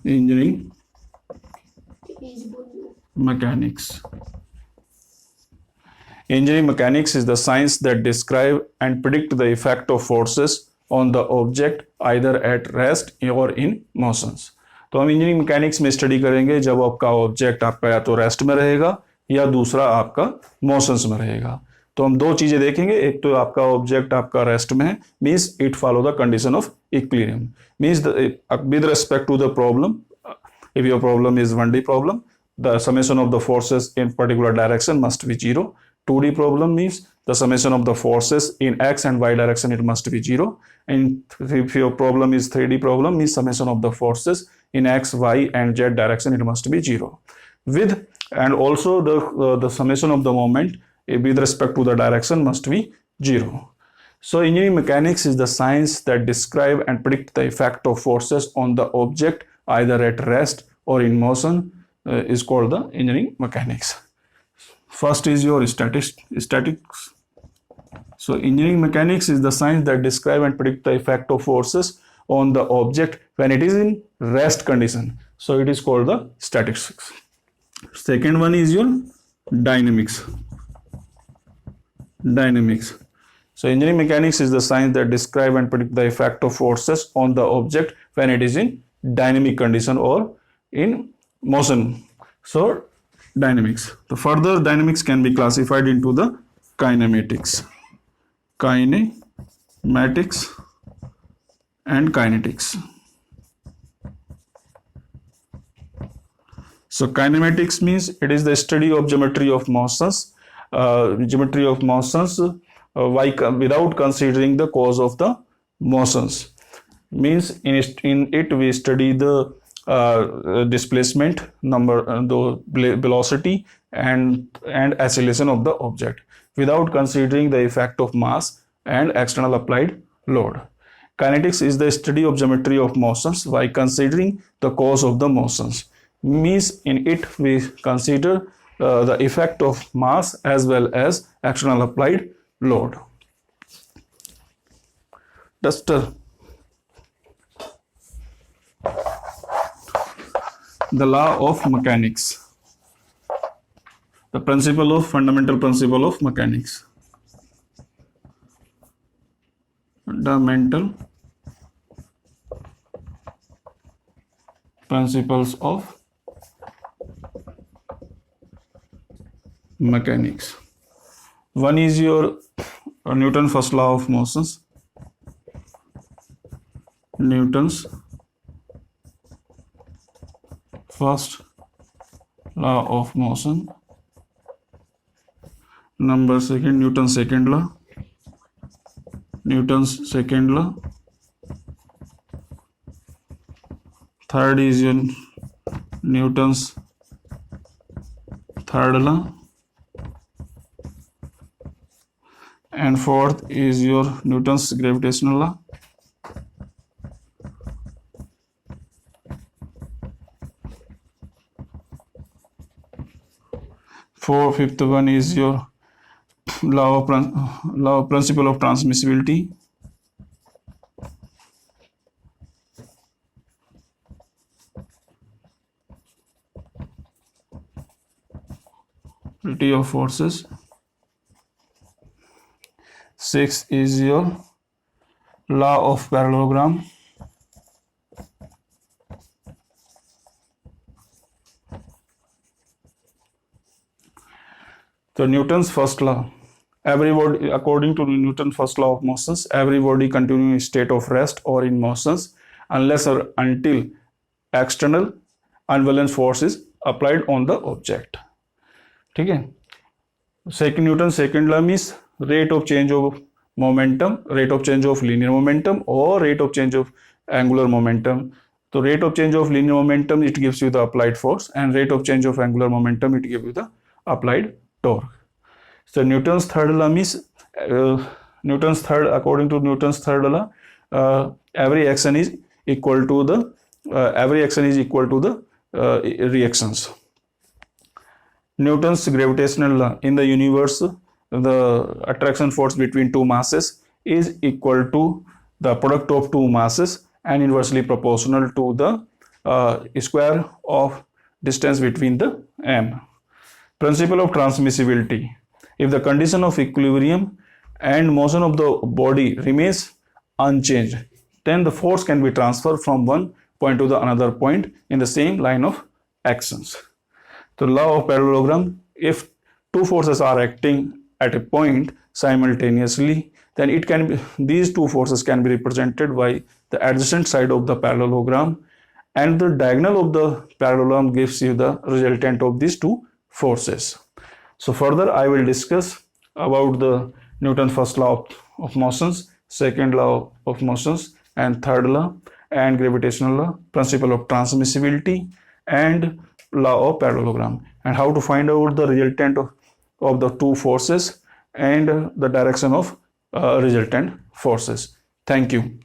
Engineering mechanics. Engineering mechanics is the science that describe and predict the effect of forces on the object either at rest or in motions. तो हम engineering mechanics में study करेंगे जब आपका object आपका या तो rest में रहेगा या दूसरा आपका मोशंस में रहेगा. तो हम दो चीजें देखेंगे, एक तो आपका ऑब्जेक्ट आपका रेस्ट में है, means it follow the condition of equilibrium, means with respect to the problem, if your problem is 1D problem, the summation of the forces in particular direction must be 0. 2D problem means the summation of the forces in x and y direction, it must be 0. And if your problem is 3D problem, means summation of the forces in x, y and z direction, it must be 0. With and also the summation of the moment with respect to the direction must be 0. So engineering mechanics is the science that describe and predict the effect of forces on the object either at rest or in motion, is called the engineering mechanics. First is your statics. So engineering mechanics is the science that describe and predict the effect of forces on the object when it is in rest condition. So it is called the statistics. Second one is your dynamics. So engineering mechanics is the science that describe and predict the effect of forces on the object when it is in dynamic condition or in motion. So dynamics. The further dynamics can be classified into the kinematics and kinetics. So kinematics means it is the study of geometry of motions, without considering the cause of the motions. Means in it we study the displacement number, the velocity and acceleration of the object without considering the effect of mass and external applied load. Kinetics is the study of geometry of motions by considering the cause of the motions. Means in it we consider the effect of mass as well as external applied load. Duster. The law of mechanics, the fundamental principle of mechanics. Fundamental principles of mechanics. One is your Newton's first law of motions. Newton's first law of motion. Number second, Newton's second law. Third is your Newton's third law. And fourth is your Newton's gravitational law. Fifth one is your principle of transmissibility. Of forces. Sixth is your law of parallelogram. So Newton's first law, everybody, according to Newton's first law of motions, everybody continue in state of rest or in motions unless or until external unbalanced force is applied on the object. ठीक है. Second Newton's second law means rate of change of momentum, rate of change of linear momentum or rate of change of angular momentum. So rate of change of linear momentum, it gives you the applied force, and rate of change of angular momentum, it gives you the applied torque. So Newton's third law means according to Newton's third law, every action is equal to the reactions. Newton's gravitational law, in the universe, the attraction force between two masses is equal to the product of two masses and inversely proportional to the square of distance between the m. Principle of transmissibility. If the condition of equilibrium and motion of the body remains unchanged, then the force can be transferred from one point to the another point in the same line of actions. The law of parallelogram, if two forces are acting at a point simultaneously, then it can be, these two forces can be represented by the adjacent side of the parallelogram, and the diagonal of the parallelogram gives you the resultant of these two forces. So further I will discuss about the Newton's first law of motions, second law of motions, and third law, and gravitational law, principle of transmissibility, and law of parallelogram, and how to find out the resultant of the two forces and the direction of resultant forces. Thank you.